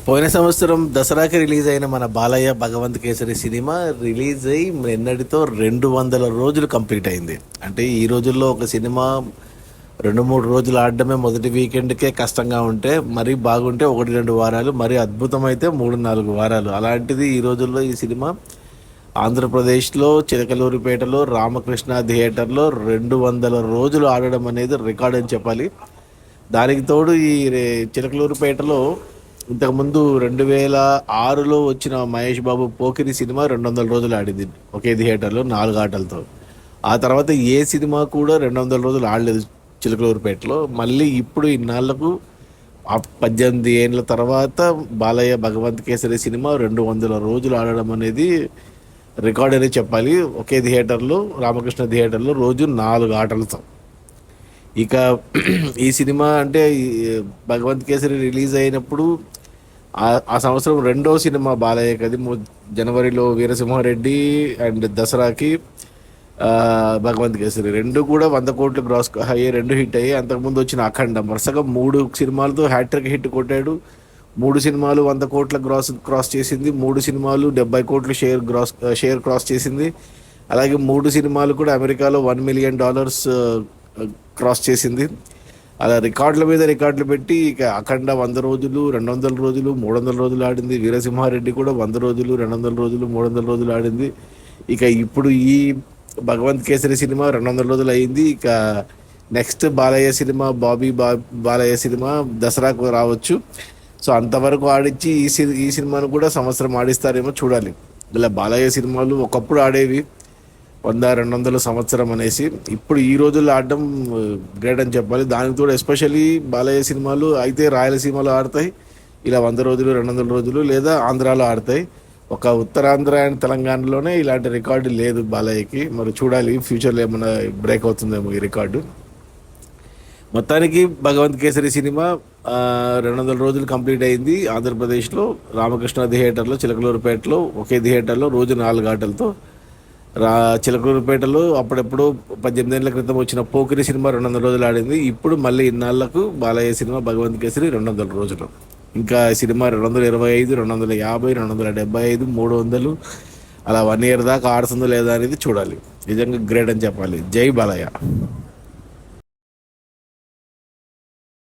పోయిన సంవత్సరం దసరాకి రిలీజ్ అయిన మన బాలయ్య భగవంత్ కేసరి సినిమా రిలీజ్ అయ్యి నిన్నటితో 200 రోజులు కంప్లీట్ అయింది. అంటే ఈ రోజుల్లో ఒక సినిమా 2-3 రోజులు ఆడడమే మొదటి వీకెండ్కే కష్టంగా ఉంటే, మరీ బాగుంటే 1-2 వారాలు, మరీ అద్భుతమైతే 3-4 వారాలు. అలాంటిది ఈ రోజుల్లో ఈ సినిమా ఆంధ్రప్రదేశ్లో చిలకలూరిపేటలో రామకృష్ణ థియేటర్లో 200 రోజులు ఆడడం అనేది రికార్డ్ అని చెప్పాలి. దానికి తోడు ఈ చిలకలూరిపేటలో ఇంతకుముందు 2006లో వచ్చిన మహేష్ బాబు పోకిరి సినిమా 200 రోజులు ఆడింది ఒకే థియేటర్లో 4 ఆటలతో. ఆ తర్వాత ఏ సినిమా కూడా 200 రోజులు ఆడలేదు చిలకలూరుపేటలో. మళ్ళీ ఇప్పుడు ఇన్నాళ్లకు 18 ఏళ్ళ తర్వాత బాలయ్య భగవంత్ కేసరి సినిమా 200 రోజులు ఆడడం అనేది రికార్డ్ అనే చెప్పాలి. ఒకే థియేటర్లో రామకృష్ణ థియేటర్లో రోజు 4 ఆటలతో. ఇక ఈ సినిమా అంటే భగవంత్ కేసరి రిలీజ్ అయినప్పుడు ఆ సంవత్సరం రెండో సినిమా బాలయ్యకి, అది జనవరిలో వీరసింహారెడ్డి అండ్ దసరాకి భగవంత్ కేసరి రెండు కూడా 100 కోట్లు గ్రాస్ అయ్యే, 2 హిట్ అయ్యాయి. అంతకుముందు వచ్చిన అఖండ వరుసగా 3 సినిమాలతో హ్యాట్రిక్ హిట్ కొట్టాడు. 3 సినిమాలు 100 కోట్ల క్రాస్ చేసింది. 3 సినిమాలు 70 కోట్లు షేర్ క్రాస్ చేసింది. అలాగే 3 సినిమాలు కూడా అమెరికాలో $1 మిలియన్ క్రాస్ చేసింది. అలా రికార్డుల మీద రికార్డులు పెట్టి ఇక అఖండ 100 రోజులు, 200 రోజులు, 300 రోజులు ఆడింది. వీరసింహారెడ్డి కూడా 100 రోజులు, 200 రోజులు, 300 రోజులు ఆడింది. ఇక ఇప్పుడు ఈ భగవంత్ కేసరి సినిమా 200 రోజులు అయింది. ఇక next Balayya cinema Balayya cinema దసరాకు రావచ్చు. సో అంతవరకు ఆడించి ఈ సినిమాను కూడా సంవత్సరం ఆడిస్తారేమో చూడాలి. ఇలా బాలయ్య సినిమాలు ఒకప్పుడు ఆడేవి 100-200 సంవత్సరం అనేసి, ఇప్పుడు ఈ రోజుల్లో ఆడడం గ్రేట్ అని చెప్పాలి. దానికి తోడు ఎస్పెషల్లీ బాలయ్య సినిమాలు అయితే రాయలసీమలో ఆడతాయి ఇలా 100 రోజులు, 200 రోజులు, లేదా ఆంధ్రాలో ఆడతాయి. ఒక ఉత్తరాంధ్ర అండ్ తెలంగాణలోనే ఇలాంటి రికార్డు లేదు బాలయ్యకి. మరి చూడాలి ఫ్యూచర్లో ఏమైనా బ్రేక్ అవుతుందేమో ఈ రికార్డు. మొత్తానికి భగవంత్ కేసరి సినిమా 200 రోజులు కంప్లీట్ అయింది ఆంధ్రప్రదేశ్లో రామకృష్ణ థియేటర్లో చిలకలూరుపేటలో ఒకే థియేటర్లో రోజు 4 ఆటలతో. చిలకలూరుపేటలో అప్పుడెప్పుడు 18 ఏళ్ల క్రితం వచ్చిన పోకిరి సినిమా 200 రోజులు ఆడింది. ఇప్పుడు మళ్ళీ ఇన్నాళ్లకు బాలయ్య సినిమా భగవంత్ కేసరి 200 రోజులు. ఇంకా సినిమా 225, 250, 275, 300 అలా 1 ఇయర్ దాకా ఆడుతుందో లేదా అనేది చూడాలి. నిజంగా గ్రేట్ అని చెప్పాలి. జై బాలయ్య.